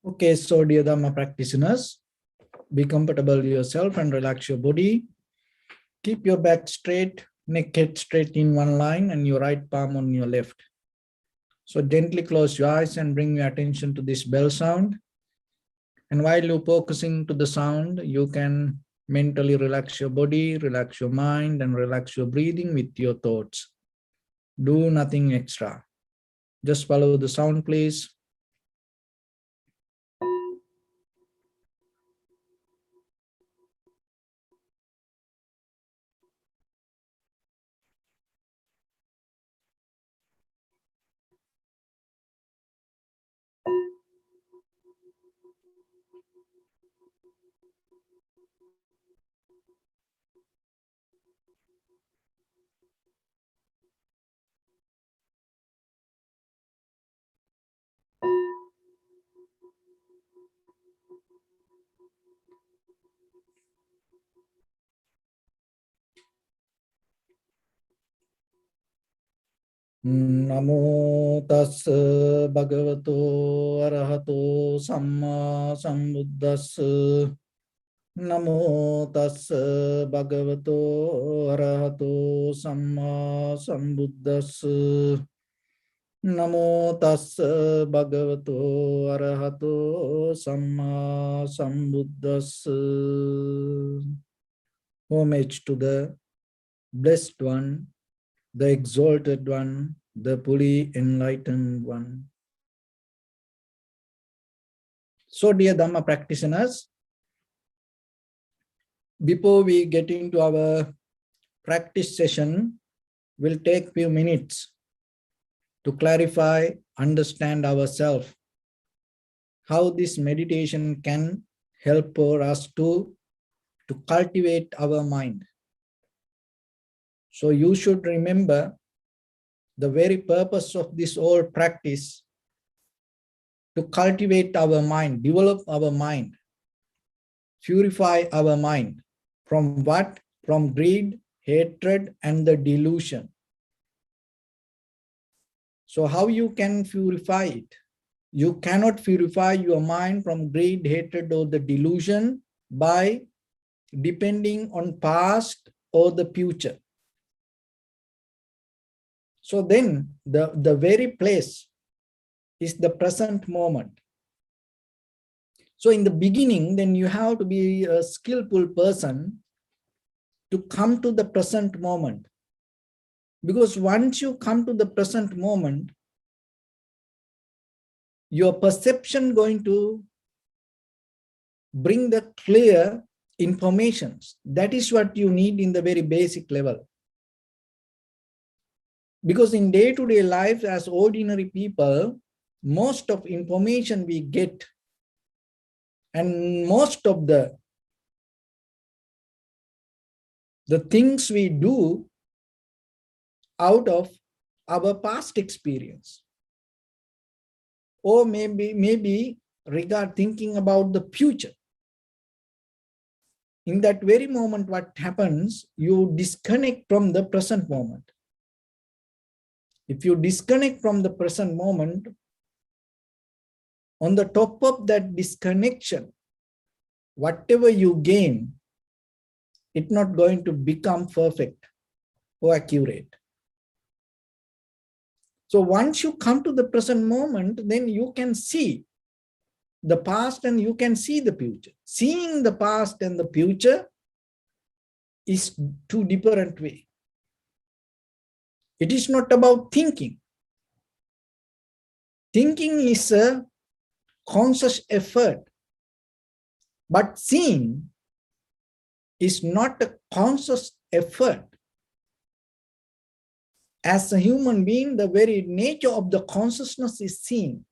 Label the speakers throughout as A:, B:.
A: Okay, so dear Dhamma practitioners, be comfortable yourself and relax your body. Keep your back straight, neck head straight in one line and your right palm on your left. So gently close your eyes and bring your attention to this bell sound. And while you're focusing to the sound, you can mentally relax your body, relax your mind, and relax your breathing with your thoughts. Do nothing extra. Just follow the sound, please. Namo tassa bhagavato arahato samma sambuddhassa. Namo tassa bhagavato arahato samma sambuddhassa. Namo tassa bhagavato arahato samma sambuddhassa. Homage to the Blessed One, the Exalted One, the fully enlightened One. So dear Dhamma practitioners, before we get into our practice session, we'll take few minutes to clarify, understand ourselves, how this meditation can help for us to cultivate our mind. So you should remember the very purpose of this whole practice to cultivate our mind, develop our mind, purify our mind. From what? From greed, hatred, and the delusion. So how you can purify it? You cannot purify your mind from greed, hatred, or the delusion by depending on past or the future. So then the very place is the present moment. So in the beginning, then you have to be a skillful person to come to the present moment. Because once you come to the present moment, your perception going to bring the clear informations. That is what you need in the very basic level. Because in day-to-day life as ordinary people, most of information we get and most of the things we do out of our past experience. Or maybe regard thinking about the future. In that very moment, what happens, you disconnect from the present moment. If you disconnect from the present moment, on the top of that disconnection, whatever you gain, it's not going to become perfect or accurate. So once you come to the present moment, then you can see the past and you can see the future. Seeing the past and the future is two different ways. It is not about thinking. Thinking is a conscious effort, but seeing is not a conscious effort. As a human being, the very nature of the consciousness is seeing.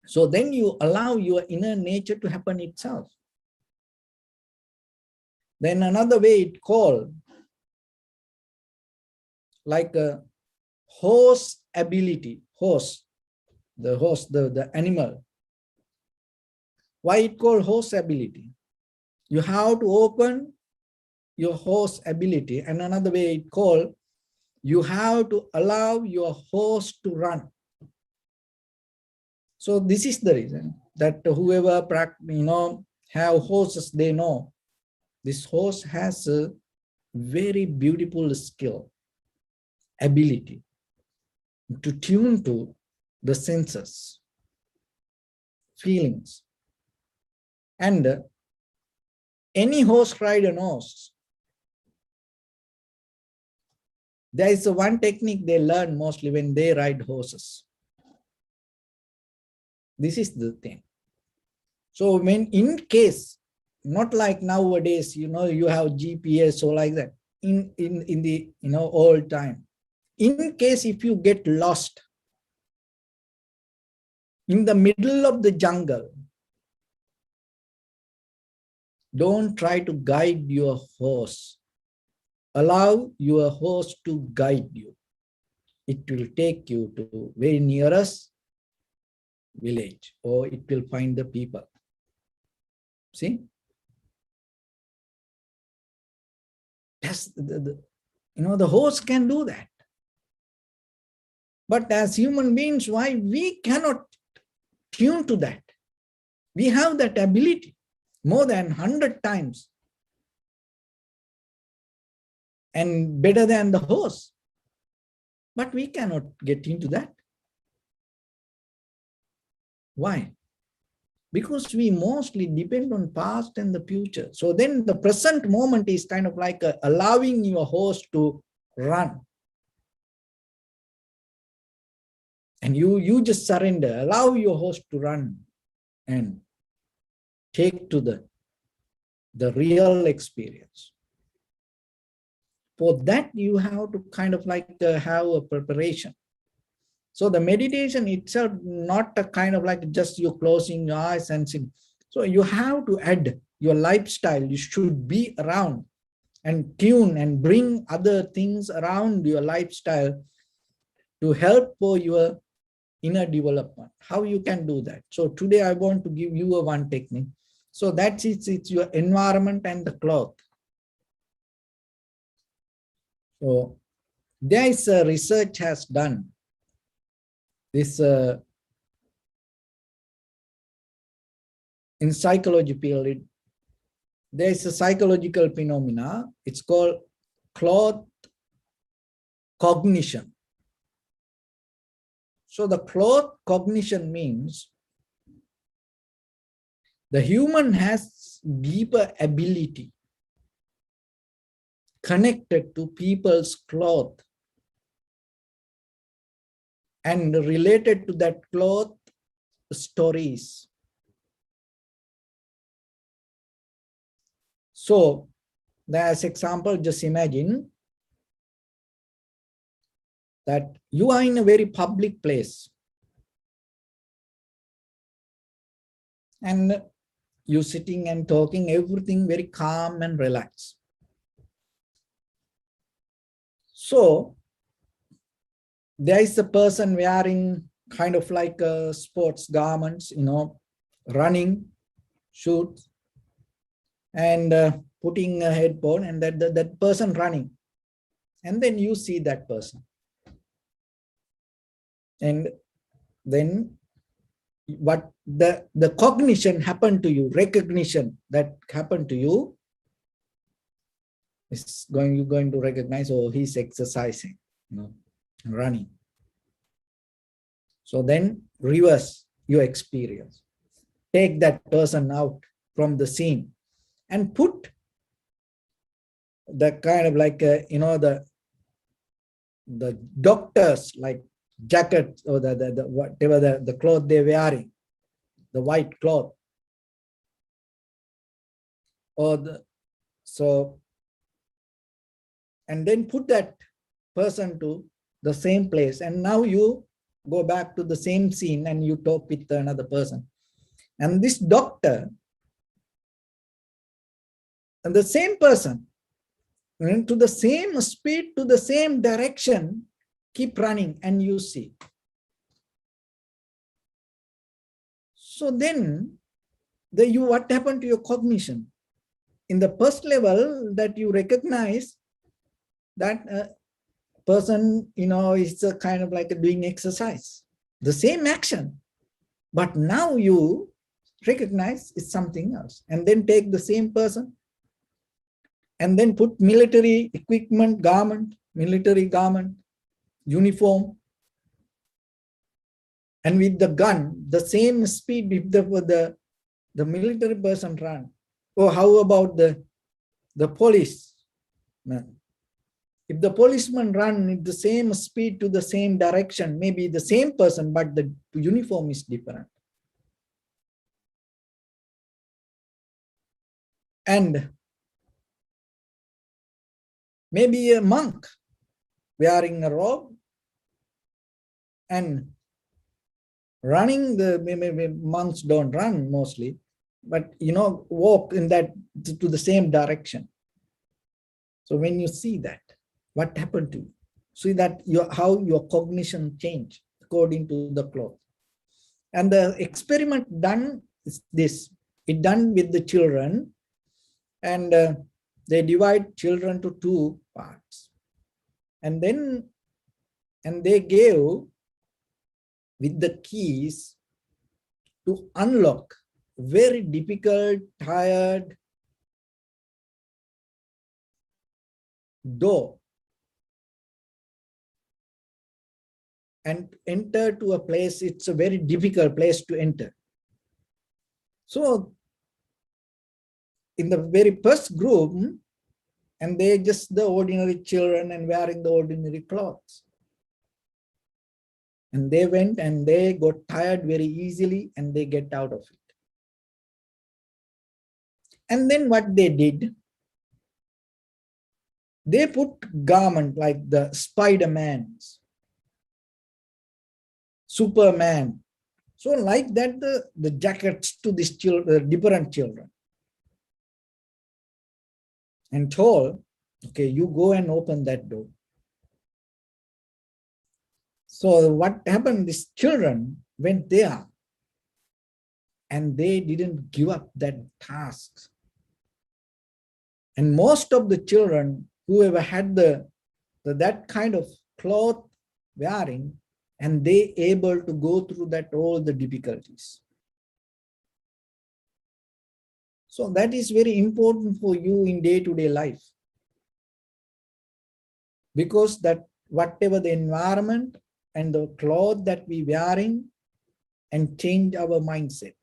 A: So then you allow your inner nature to happen itself. Then another way it called like a horse ability, the animal. Why it called horse ability? You have to open your horse ability, and another way it called, you have to allow your horse to run. So this is the reason. that whoever have horses, they know this horse has a very beautiful skill, ability to tune to the senses, feelings. And any horse rider knows there is one technique they learn mostly when they ride horses. This is the thing. So when in case, not like nowadays, you have GPS or like that, in the old time, in case if you get lost in the middle of the jungle, don't try to guide your horse. Allow your horse to guide you. It will take you to very nearest village, or it will find the people. See? That's the horse can do that. But as human beings, why we cannot tune to that? We have that ability more than 100 times and better than the horse. But we cannot get into that. Why? Because we mostly depend on past and the future. So then the present moment is kind of like allowing your horse to run. And you just surrender, allow your horse to run and take to the real experience. For that, you have to kind of like have a preparation. So the meditation itself, not a kind of like just you closing your eyes and sitting. So you have to add your lifestyle. You should be around and tune and bring other things around your lifestyle to help for your inner development. How you can do that? So today I want to give you one technique. So that's it's your environment and the cloth. So there is a research has done. This in psychology field, there is a psychological phenomena. It's called cloth cognition. So the cloth cognition means the human has deeper ability connected to people's cloth and related to that cloth stories. So, as example, just imagine that you are in a very public place and you sitting and talking, everything very calm and relaxed. So, there is a person wearing kind of like sports garments, running shoes and putting a headphone, and that person running. And then you see that person. And then what the cognition happened to you, recognition that happened to you, is you're going to recognize, oh, he's exercising, running. So then reverse your experience. Take that person out from the scene and put the kind of like, the doctors like jacket or the whatever the cloth they're wearing, the white cloth. And then put that person to the same place. And now you go back to the same scene and you talk with another person. And this doctor and the same person, to the same speed, to the same direction, keep running, and you see. So then, what happened to your cognition? In the first level, that you recognize that person, is a kind of like doing exercise, the same action. But now you recognize it's something else. And then take the same person and then put military equipment, garment, military garment, uniform, and with the gun, the same speed if the military person run. Or how about the police man? If the policeman run at the same speed to the same direction, maybe the same person, but the uniform is different. And maybe a monk wearing a robe and running, maybe monks don't run mostly, but walk in that to the same direction. So when you see that, what happened to you? See that how your cognition changed according to the cloth. And the experiment done is this. It done with the children, and they divide children to two parts. And they gave with the keys to unlock very difficult, tired door and enter to a place. It's a very difficult place to enter. So in the very first group, and they just the ordinary children and wearing the ordinary clothes. And they went and they got tired very easily and they get out of it. And then what they did, they put garment like the Spider-Man's, Superman. So like that, the jackets to these children, different children. And told, okay, you go and open that door. So what happened, these children went there and they didn't give up that task. And most of the children, whoever had that kind of cloth wearing, and they able to go through that all the difficulties. So that is very important for you in day-to-day life. Because that whatever the environment and the cloth that we wearing and change our mindset.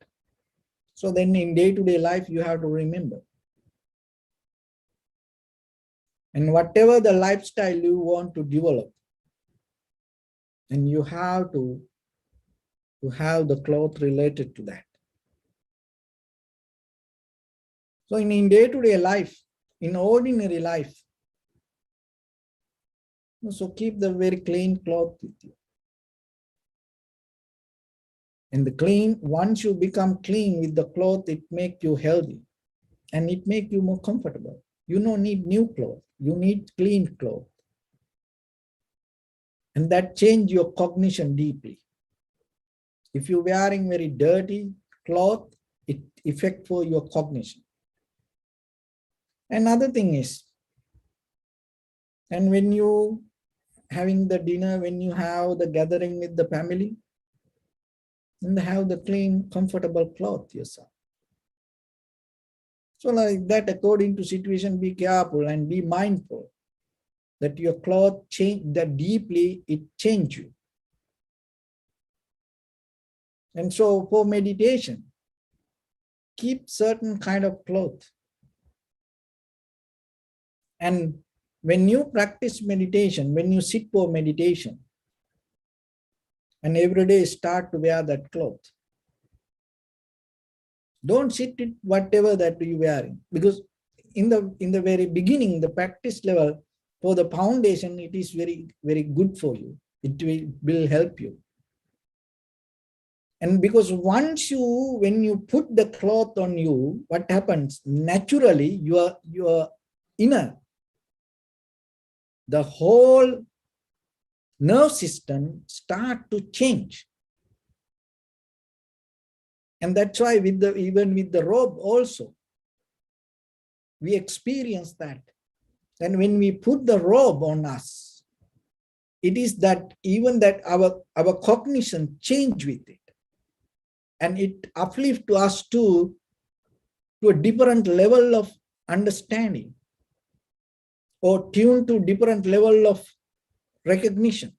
A: So then in day-to-day life, you have to remember. And whatever the lifestyle you want to develop, and you have to have the cloth related to that. So in day-to-day life, in ordinary life, so keep the very clean cloth with you. And the clean, once you become clean with the cloth, it make you healthy and it make you more comfortable. You don't need new clothes, you need clean clothes. And that change your cognition deeply. If you're wearing very dirty cloth, it affect for your cognition. Another thing is, and when you having the dinner, when you have the gathering with the family, and have the clean, comfortable cloth yourself. So like that, according to situation, be careful and be mindful that your cloth change, that deeply it change you. And so for meditation, keep certain kind of cloth. And when you practice meditation, when you sit for meditation, and every day start to wear that cloth. Don't sit it whatever that you're wearing, because in the very beginning, the practice level, for the foundation, it is very, very good for you. It will help you. And because once when you put the cloth on you, what happens? Naturally, your inner, the whole nerve system start to change. And that's why even with the robe also, we experience that. And when we put the robe on us, it is that even that our cognition change with it. and it uplifts us to a different level of understanding or tune to different level of recognition.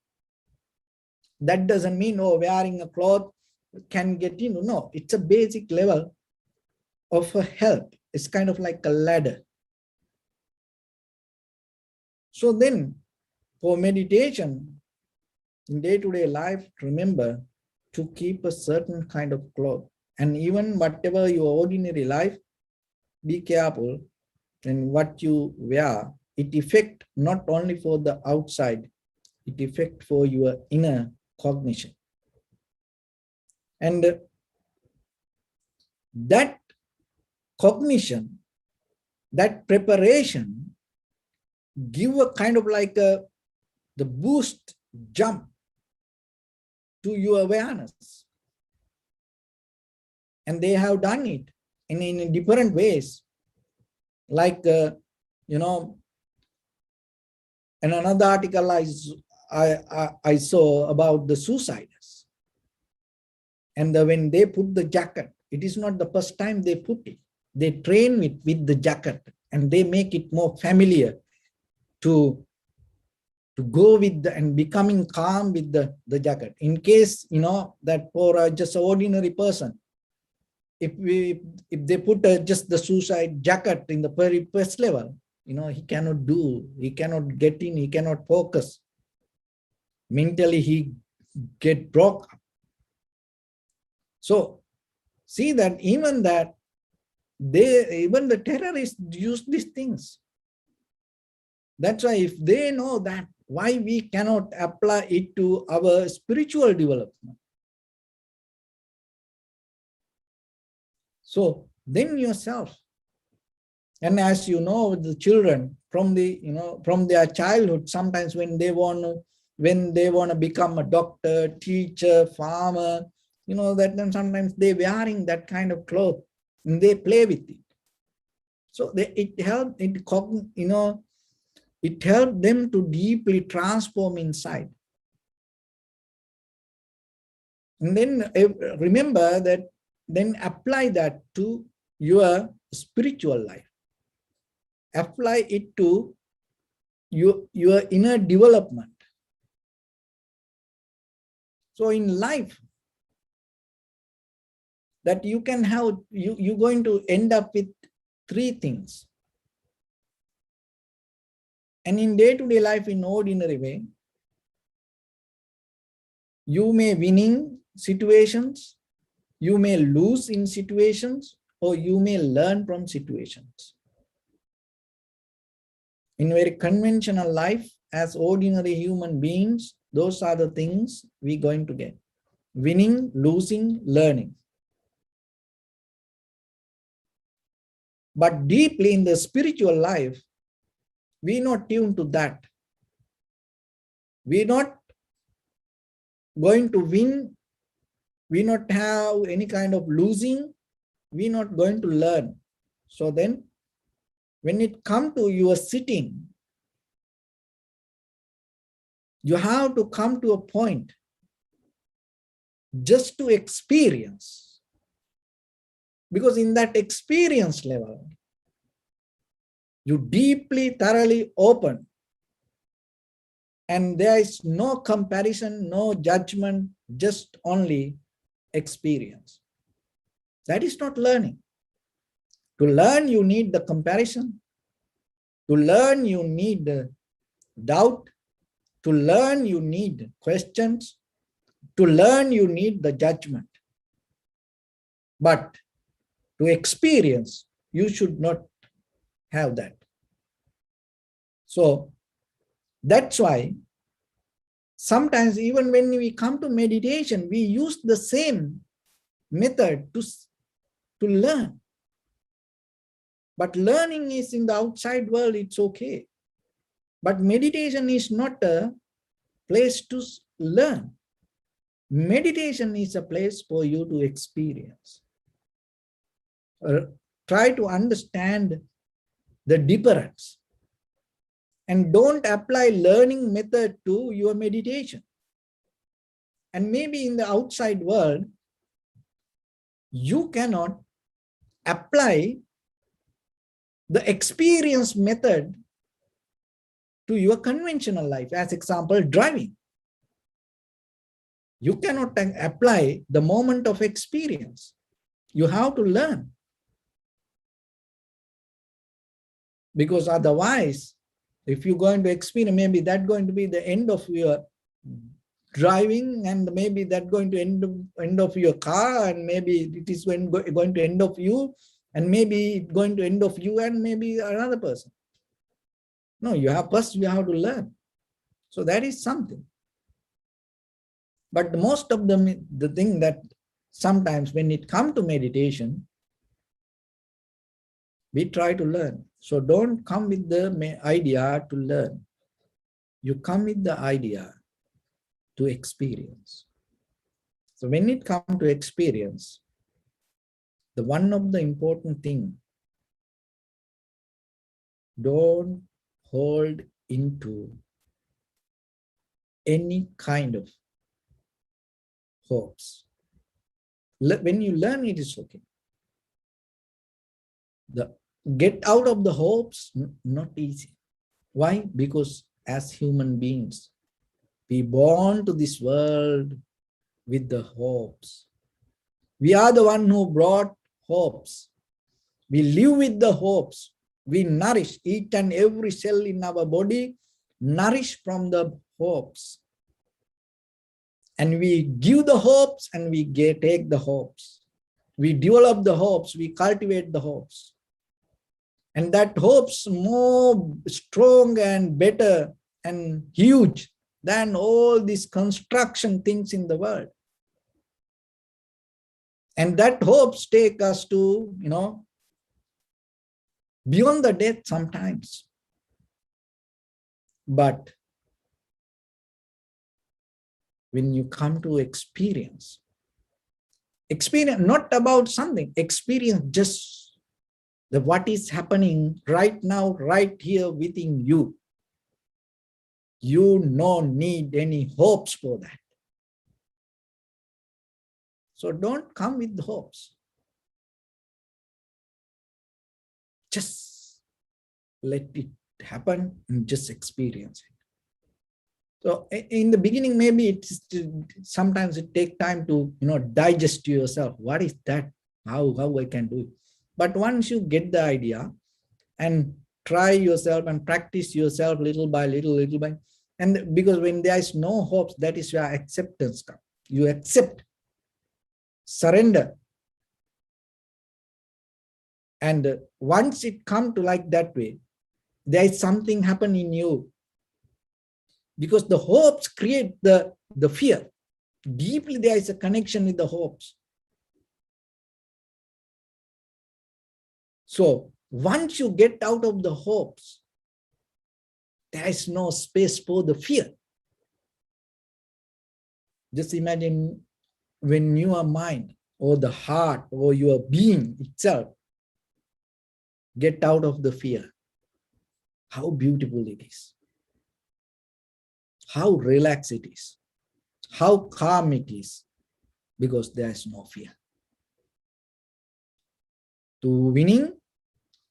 A: That doesn't mean, oh, wearing a cloth can get in. No, it's a basic level of a help. It's kind of like a ladder. So then for meditation, in day-to-day life, remember to keep a certain kind of cloth. And even whatever your ordinary life, be careful in what you wear. It affects not only for the outside, it affects for your inner cognition. And that cognition, that preparation, give a kind of like the boost jump to your awareness. And they have done it in different ways. Like, you know, in another article I saw about the suicides. And when they put the jacket, it is not the first time they put it. They train it with the jacket and they make it more familiar to go with and becoming calm with the jacket. In case, you know, that for just an ordinary person, if they put just the suicide jacket in the very first level, you know, he cannot get in, he cannot focus. Mentally, he get broke up. So see that even the terrorists use these things. That's why if they know that, why we cannot apply it to our spiritual development? So then yourself, and as you know, the children from their childhood, sometimes when they want to become a doctor, teacher, farmer, you know, that then sometimes they wearing that kind of clothes and they play with it. So it helped them to deeply transform inside. And then remember that, then apply that to your spiritual life. Apply it to your inner development. So in life, that you can have, you're going to end up with three things. And in day-to-day life, in ordinary way, you may winning situations, you may lose in situations, or you may learn from situations. In very conventional life, as ordinary human beings, those are the things we're going to get. Winning, losing, learning. But deeply in the spiritual life, we're not tuned to that. We're not going to win. We not have any kind of losing. We're not going to learn. So then, when it comes to your sitting, you have to come to a point just to experience. Because in that experience level, you deeply, thoroughly open. And there is no comparison, no judgment, just only experience. That is not learning. To learn, you need the comparison. To learn, you need doubt. To learn, you need questions. To learn, you need the judgment. But to experience, you should not have that. So that's why sometimes even when we come to meditation, we use the same method to learn. But learning is in the outside world, it's okay. But meditation is not a place to learn. Meditation is a place for you to experience. Try to understand the difference. And don't apply learning method to your meditation. And maybe in the outside world, You cannot apply the experience method to your conventional life. As example, driving. You cannot apply the moment of experience. You have to learn. Because otherwise, if you're going to experience, maybe that's going to be the end of your driving, and maybe that's going to end of your car, and maybe it is going to end of you, and maybe it's going to end of you and maybe another person. No, first you have to learn. So that is something. But most of the thing that sometimes when it comes to meditation, we try to learn. So don't come with the idea to learn. You come with the idea to experience. So when it comes to experience, the one of the important thing, don't hold into any kind of hopes. When you learn, it is okay. Get out of the hopes, not easy. Why? Because as human beings, we born to this world with the hopes. We are the one who brought hopes. We live with the hopes. We nourish each and every cell in our body, nourish from the hopes. And we give the hopes and we take the hopes. We develop the hopes, we cultivate the hopes. And that hopes more strong and better and huge than all these construction things in the world. And that hopes take us to, beyond the death sometimes. But when you come to experience not about something, experience just what is happening right now, right here within you. You don't need any hopes for that. So don't come with hopes. Just let it happen and just experience it. So in the beginning, maybe sometimes it takes time to digest to yourself. What is that? How I can do it? But once you get the idea and try yourself and practice yourself little by little by, and because when there is no hopes, that is where acceptance comes. You accept, surrender. And once it comes to like that way, there is something happen in you. Because the hopes create the fear. Deeply there is a connection with the hopes. So once you get out of the hopes, there is no space for the fear. Just imagine when your mind or the heart or your being itself get out of the fear. How beautiful it is. How relaxed it is. How calm it is. Because there is no fear. To winning,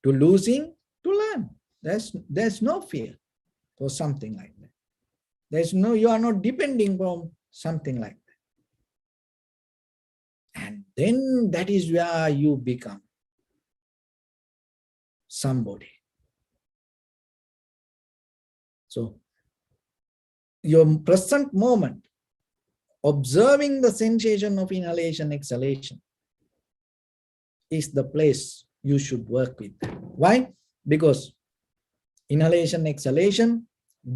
A: to losing, to learn. There's no fear for something like that. You are not depending on something like that. And then that is where you become somebody. So your present moment, observing the sensation of inhalation, exhalation is the place you should work with. Why? Because inhalation, exhalation,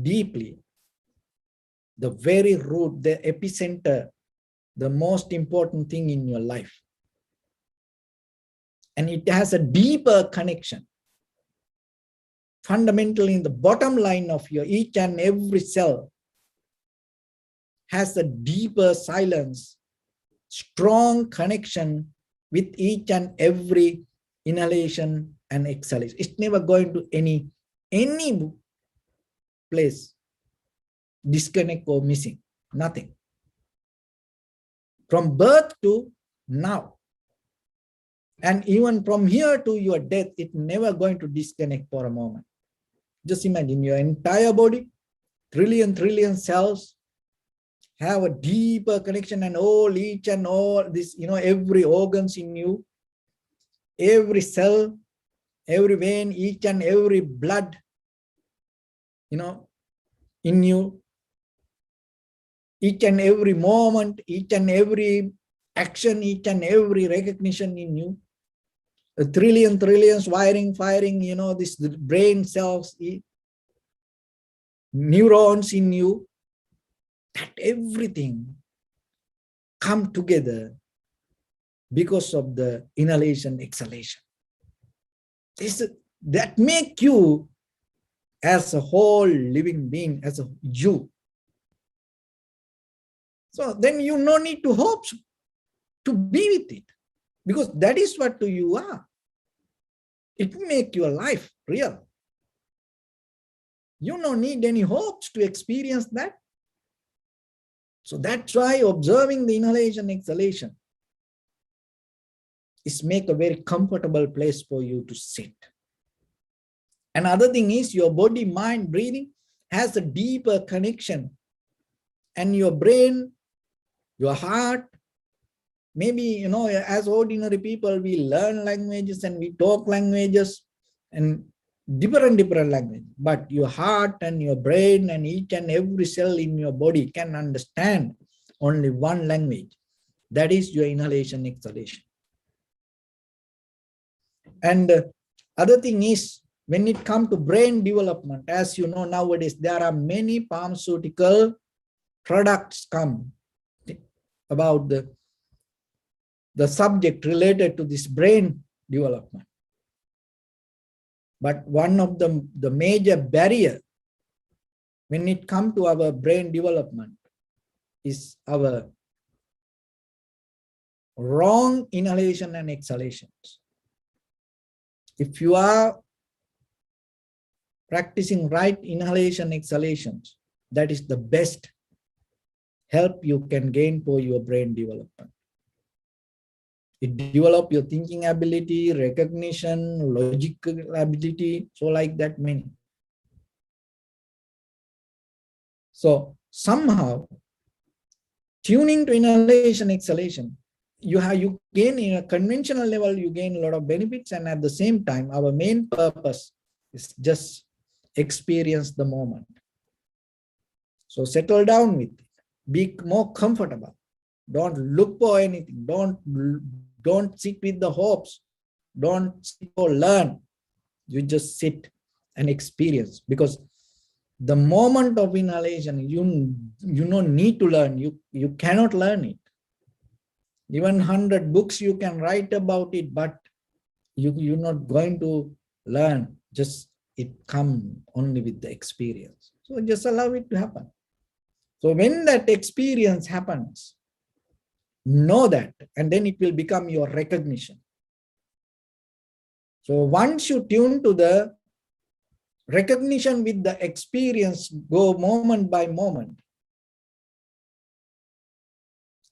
A: deeply, the very root, the epicenter, the most important thing in your life. And it has a deeper connection. Fundamentally, in the bottom line of your each and every cell has a deeper silence, strong connection with each and every inhalation and exhalation. It's never going to any place disconnect or missing, nothing. From birth to now, And even from here to your death, it's never going to disconnect for a moment. Just imagine your entire body, trillion cells have a deeper connection, and each and all this, every organs in you, every cell, every vein, each and every blood, in you, each and every moment, each and every action, each and every recognition in you, a trillions wiring, firing, this the brain cells, neurons in you, that everything come together because of the inhalation, exhalation. That make you as a whole living being, as a you. So then you no need to hope to be with it, because that is what you are. It will make your life real. You don't need any hopes to experience that. So that's why observing the inhalation, exhalation is make a very comfortable place for you to sit. Another thing is your body, mind, breathing has a deeper connection, and your brain, your heart, maybe, as ordinary people, we learn languages and we talk languages and different language, but your heart and your brain and each and every cell in your body can understand only one language. That is your inhalation, exhalation. And other thing is, when it comes to brain development, as you know, nowadays, there are many pharmaceutical products come about the subject related to this brain development. But one of the major barrier when it comes to our brain development is our wrong inhalation and exhalations. If you are practicing right inhalation, exhalations, that is the best help you can gain for your brain development. It develop your thinking ability, recognition, logical ability, so like that many. So somehow tuning to inhalation, exhalation, you gain in a conventional level, you gain a lot of benefits, and at the same time, our main purpose is just experience the moment. So settle down with it, be more comfortable. Don't look for anything. Don't sit with the hopes. Don't sit or learn. You just sit and experience, because the moment of inhalation, you don't need to learn. You cannot learn it. Even 100 books you can write about it, but you're not going to learn. Just it come only with the experience. So just allow it to happen. So when that experience happens, know that, and then it will become your recognition. So once you tune to the recognition with the experience, go moment by moment,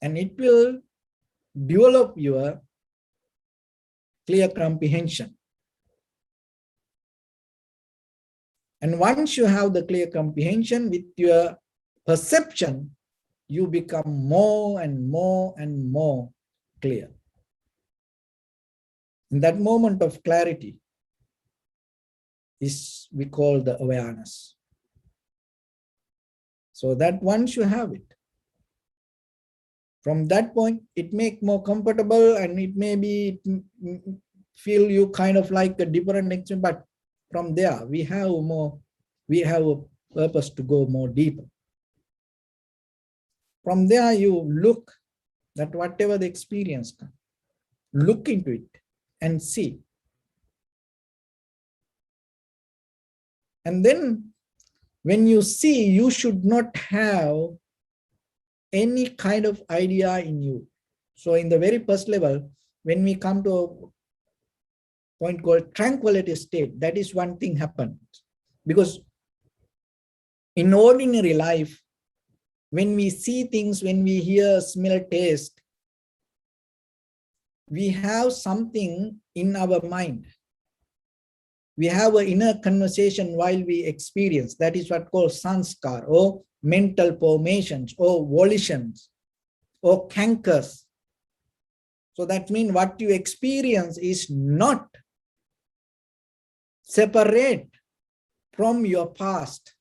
A: and it will develop your clear comprehension. And once you have the clear comprehension with your perception, you become more and more and more clear. In that moment of clarity is we call the awareness. So that once you have it, from that point, it make more comfortable, and it may be feel you kind of like a different experience, but from there we have a purpose to go more deeper. From there you look that whatever the experience comes, look into it and see. And then when you see, you should not have any kind of idea in you. So in the very first level, when we come to a point called tranquility state, that is one thing happens. Because in ordinary life, when we see things, when we hear, smell, taste, we have something in our mind. We have an inner conversation while we experience. That is what called sanskar, or mental formations, or volitions, or cankers. So that means what you experience is not separate from your past.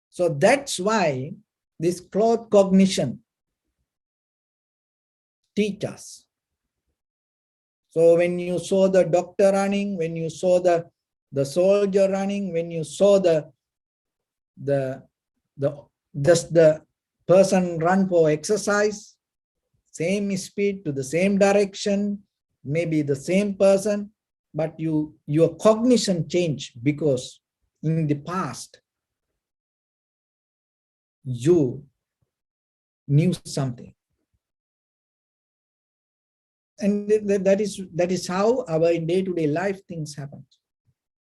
A: So that's why this cloth cognition teaches us. So when you saw the doctor running, when you saw the soldier running, when you saw just the person run for exercise, same speed to the same direction, maybe the same person, but your cognition changed because in the past you knew something. And that is how our day-to-day life things happen.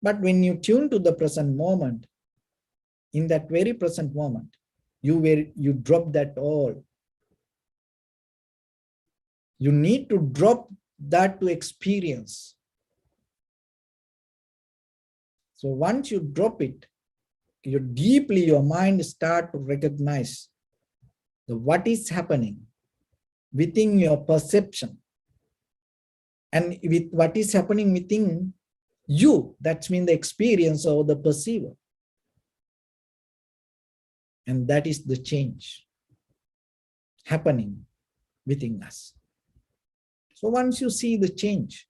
A: But when you tune to the present moment, in that very present moment, you drop that all. You need to drop that to experience. So once you drop it, your mind start to recognize what is happening within your perception, and with what is happening within you. That's mean the experience or the perceiver. And that is the change happening within us. So once you see the change,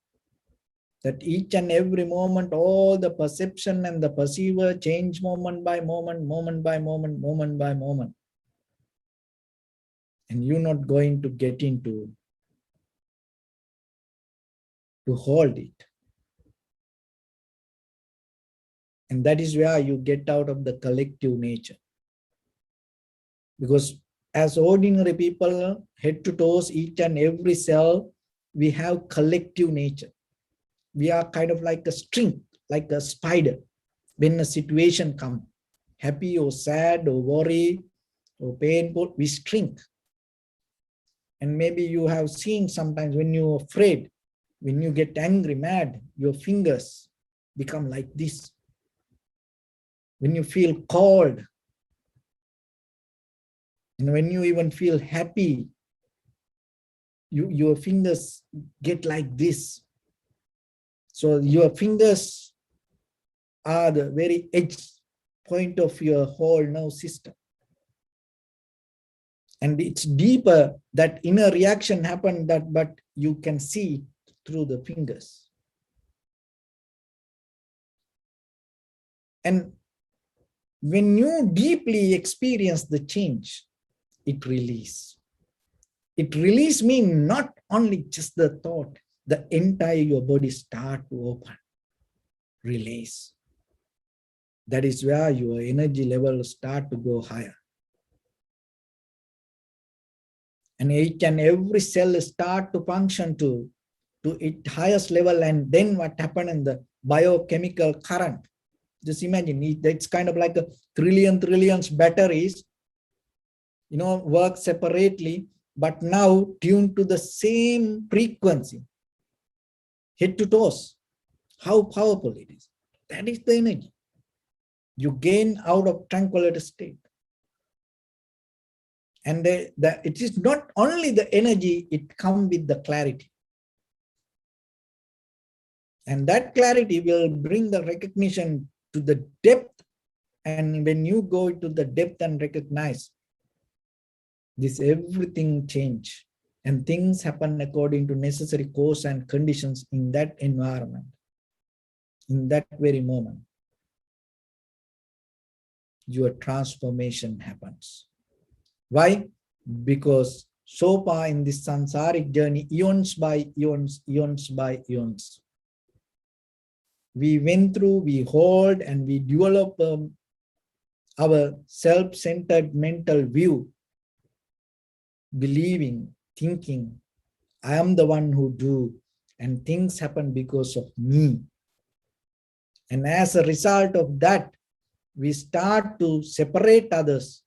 A: that each and every moment, all the perception and the perceiver change moment by moment, moment by moment, moment by moment. And you're not going to get into to hold it. And that is where you get out of the collective nature. Because as ordinary people, head to toes, each and every cell, we have collective nature. We are kind of like a string, like a spider. When a situation comes, happy or sad or worry or painful, we shrink. And maybe you have seen sometimes when you're afraid, when you get angry, mad, your fingers become like this. When you feel cold, and when you even feel happy, your fingers get like this. So your fingers are the very edge point of your whole nerve system. And it's deeper, that inner reaction happened, but you can see through the fingers. And when you deeply experience the change, it releases. It release means not only just the thought, the entire your body start to open, release. That is where your energy level start to go higher. And each and every cell start to function to its highest level. And then what happened in the biochemical current? Just imagine, it's kind of like a trillions batteries, work separately, but now tuned to the same frequency, head to toes. How powerful it is. That is the energy you gain out of tranquility state. And it is not only the energy, it comes with the clarity. And that clarity will bring the recognition to the depth. And when you go to the depth and recognize this, everything change and things happen according to necessary course and conditions in that environment, in that very moment. Your transformation happens. Why? Because so far in this samsaric journey, eons by eons, eons by eons, we went through, we hold, and we develop our self-centered mental view, believing, thinking, I am the one who do, and things happen because of me. And as a result of that, we start to separate others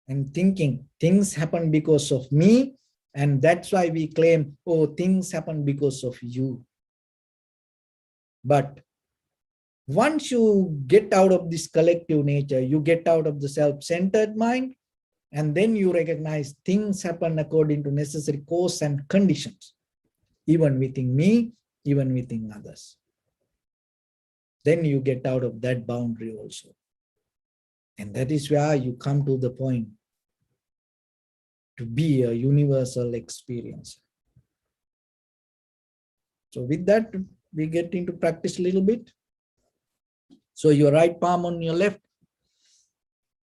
A: and thinking things happen because of me, and that's why we claim, oh, things happen because of you. But once you get out of this collective nature, you get out of the self-centered mind, and then you recognize things happen according to necessary cause and conditions, even within me, even within others. Then you get out of that boundary also. And that is where you come to the point to be a universal experience. So with that, we get into practice a little bit. So your right palm on your left,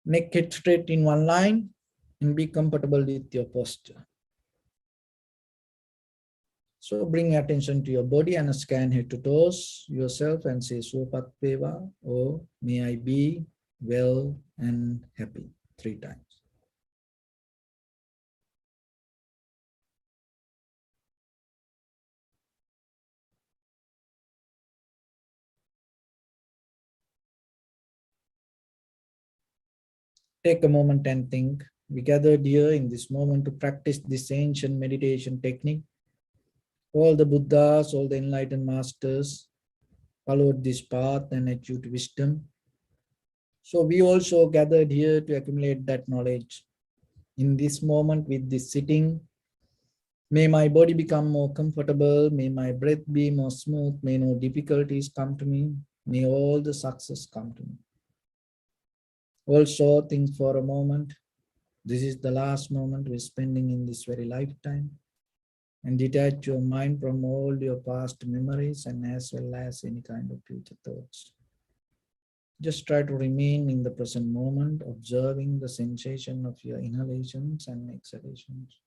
A: neck head straight in one line, and be comfortable with your posture. So bring attention to your body and scan head to toes yourself and say Sopat Peva, or may I be well and happy 3 times. Take a moment and think. We gathered here in this moment to practice this ancient meditation technique. All the Buddhas, all the enlightened masters followed this path and achieved wisdom. So we also gathered here to accumulate that knowledge. In this moment with this sitting, may my body become more comfortable, may my breath be more smooth, may no difficulties come to me, may all the success come to me. Also think for a moment, this is the last moment we're spending in this very lifetime, and detach your mind from all your past memories and as well as any kind of future thoughts. Just try to remain in the present moment, observing the sensation of your inhalations and exhalations.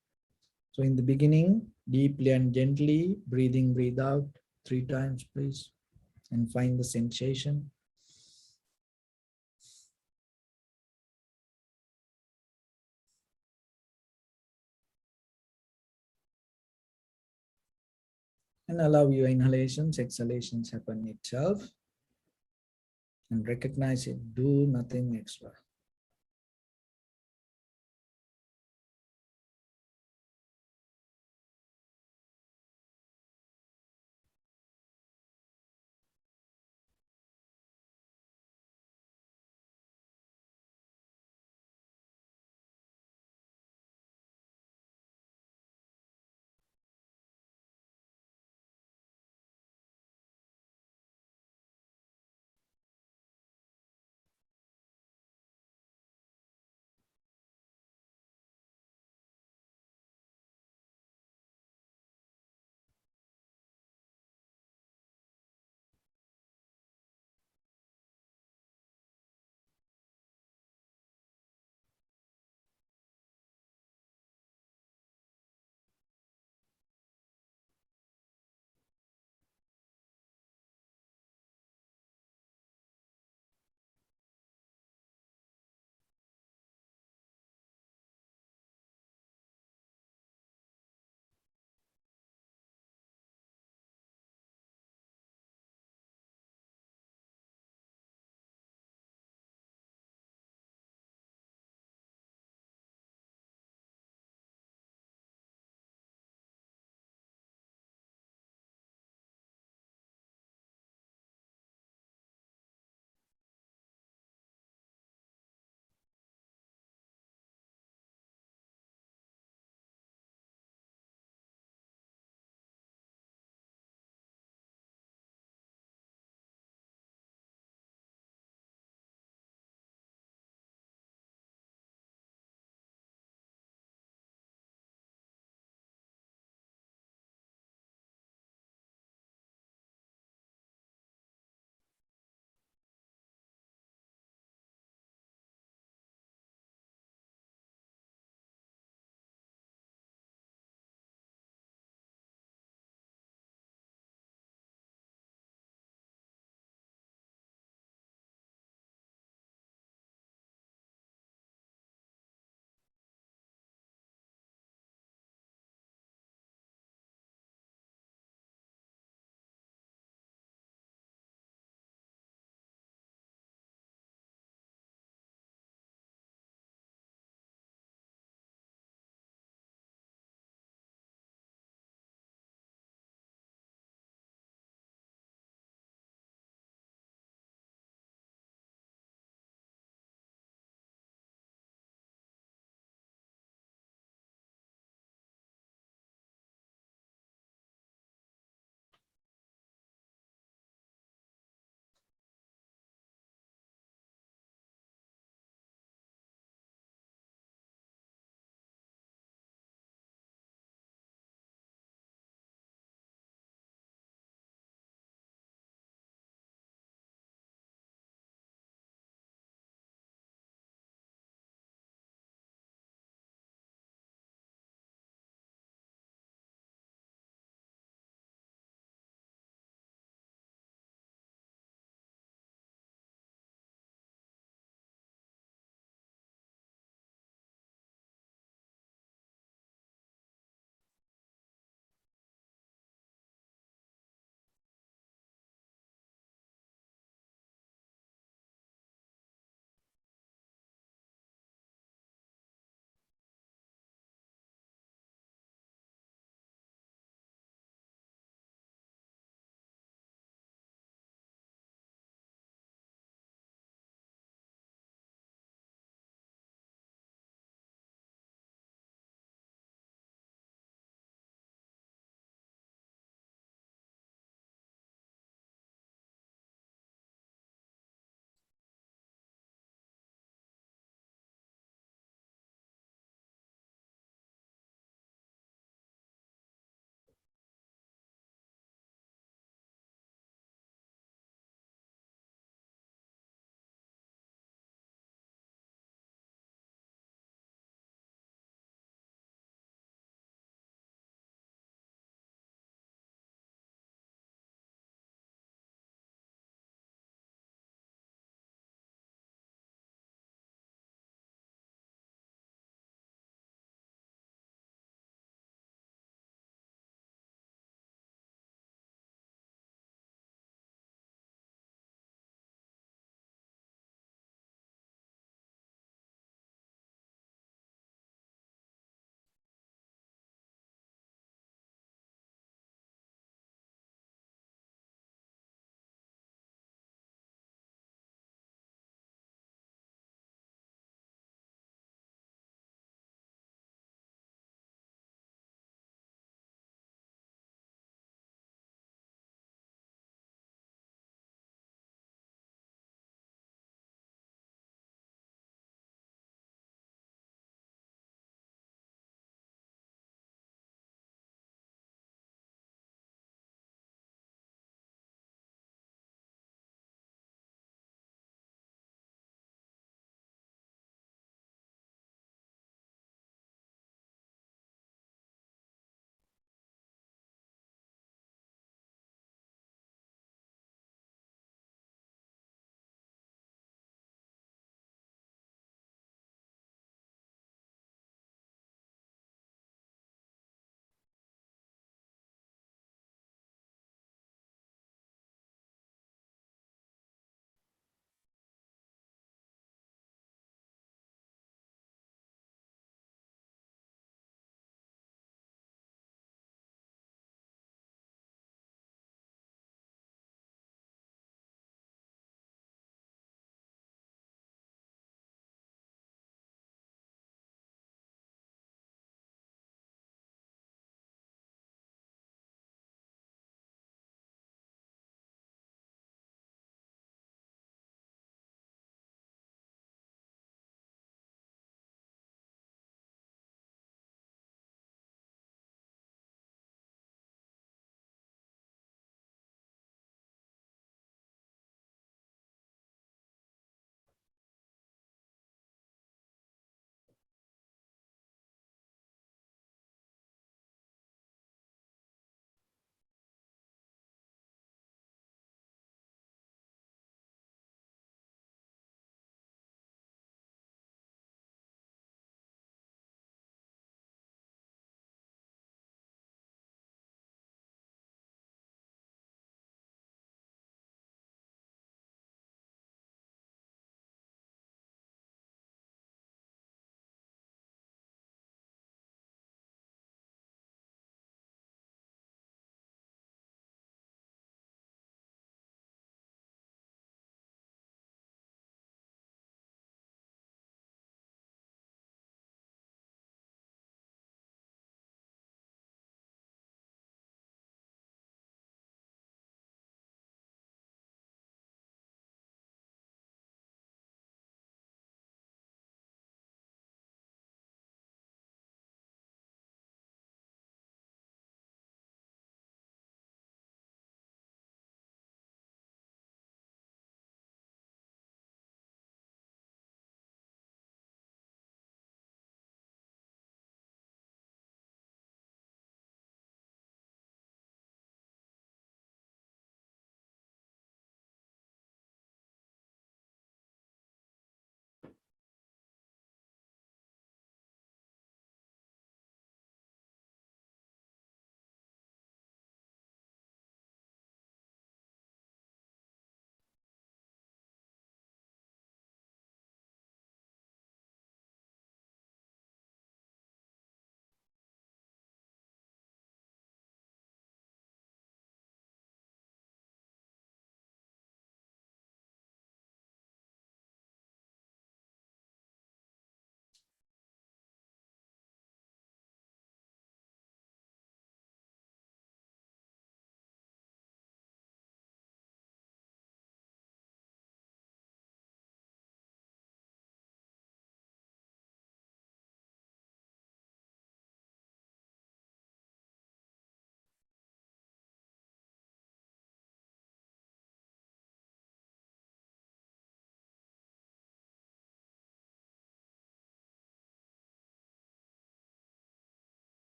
A: So in the beginning, deeply and gently, breathe out 3 times, please, and find the sensation. And allow your inhalations, exhalations happen itself, and recognize it. Do nothing extra.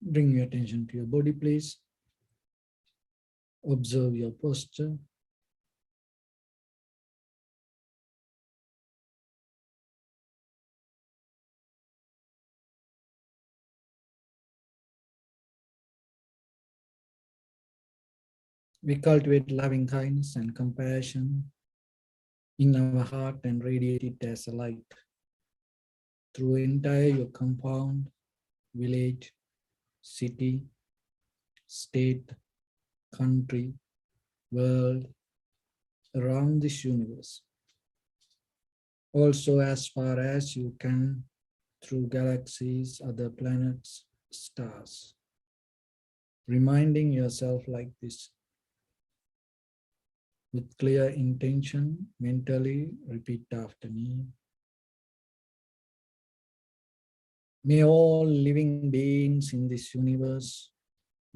A: Bring your attention to your body, please. Observe your posture. We cultivate loving kindness and compassion in our heart and radiate it as a light through entire your compound, village, city, state, country, world, around this universe. Also as far as you can through galaxies, other planets, stars. Reminding yourself like this with clear intention, mentally repeat after me. May all living beings in this universe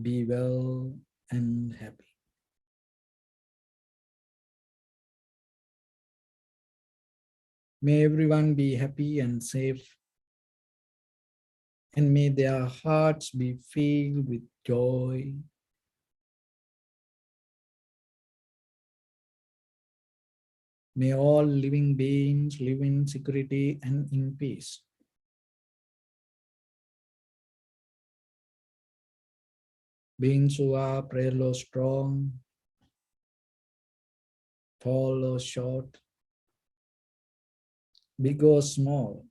A: be well and happy. May everyone be happy and safe, and may their hearts be filled with joy. May all living beings live in security and in peace. Beings who are frail or strong, tall or short, big or small,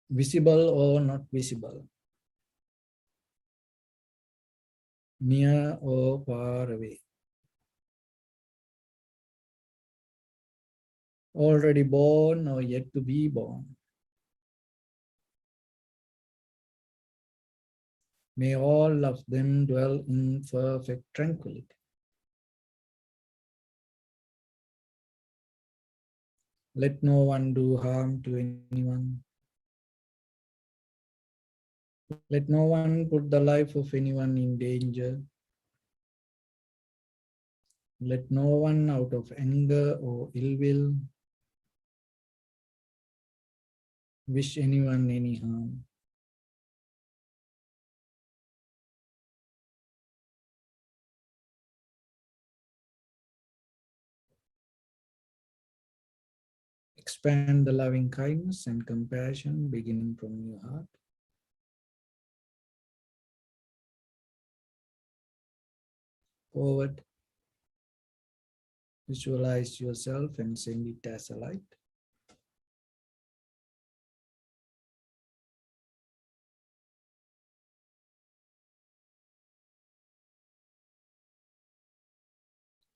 A: visible or not visible, near or far away, already born or yet to be born. May all of them dwell in perfect tranquility. Let no one do harm to anyone. Let no one put the life of anyone in danger. Let no one out of anger or ill will wish anyone any harm. Expand the loving kindness and compassion beginning from your heart. Forward. Visualize yourself and send it as a light.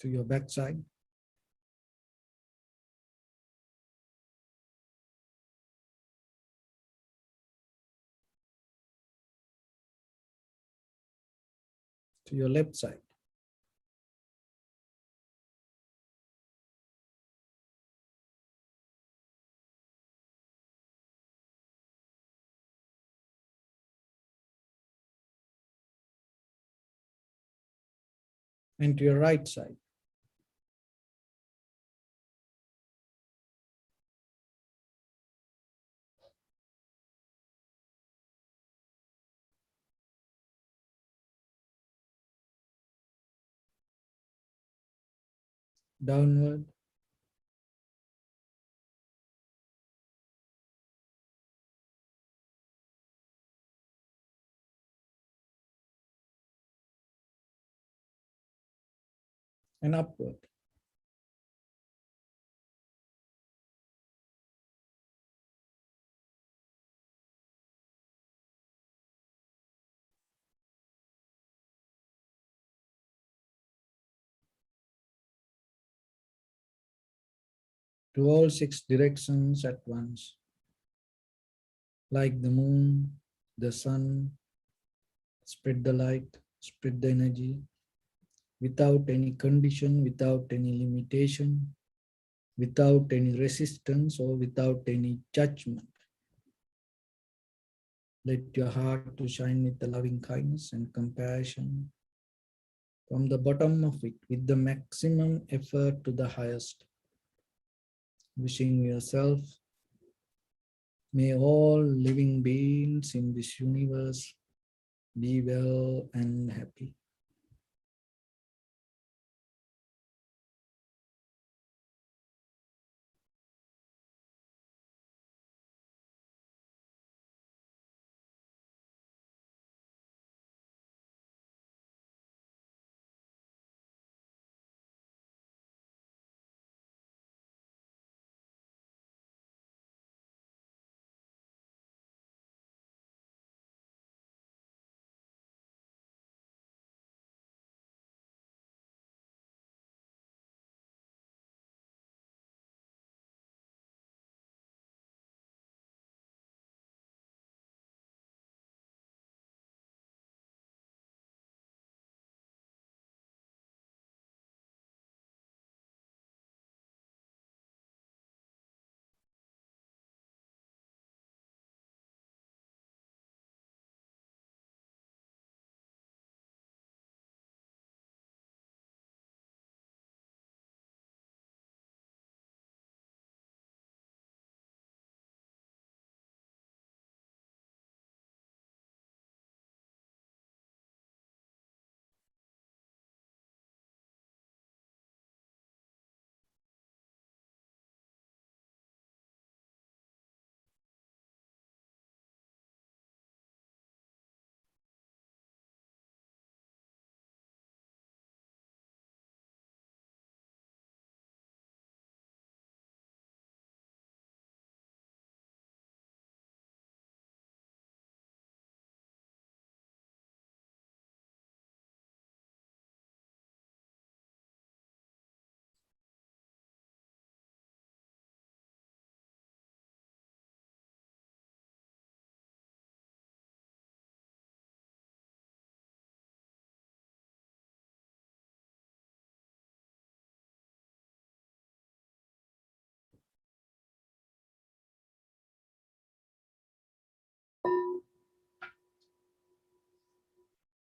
A: To your backside. To your left side. And to your right side. Downward. And upward. To all 6 directions at once. Like the moon, the sun, spread the light, spread the energy, without any condition, without any limitation, without any resistance or without any judgment. Let your heart to shine with the loving kindness and compassion from the bottom of it with the maximum effort to the highest. Wishing yourself May all living beings in this universe be well and happy.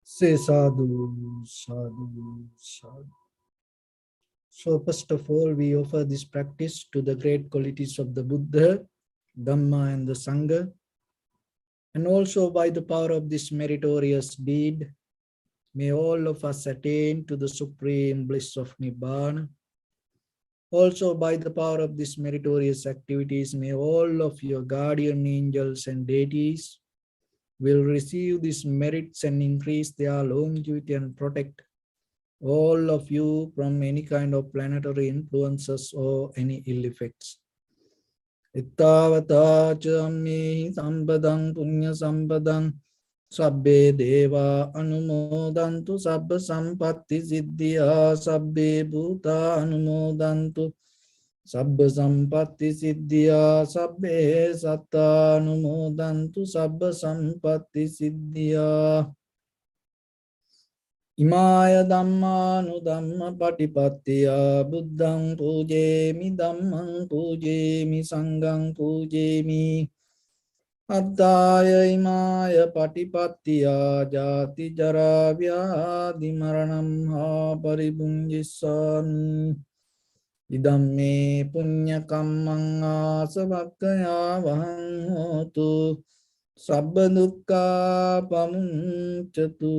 A: Say sadhu, sadhu, sadhu. So first of all, we offer this practice to the great qualities of the Buddha, Dhamma and the Sangha. And also by the power of this meritorious deed, may all of us attain to the supreme bliss of Nibbana. Also by the power of these meritorious activities, may all of your guardian angels and deities will receive these merits and increase their longevity and protect all of you from any kind of planetary influences or any ill effects. Ittavata chammehi sampadang punya sampadang sabbe deva anumodantu sabba sampatti siddhya sabbe bhuta anumodantu sabba sampatti siddhya sabbe satta anumodantu sabba sampatti siddhya. Imaya dhammanu dhamma patipattiya buddhang pujemi dhammang pujemi sanghang pujemi addaya imaya patipattiya jati jara vyadhi maranam ha paribunjissami idam me punya kammang asavakkaya vahang hotu sabba dukkha pamuncatu.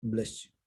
A: Bless you.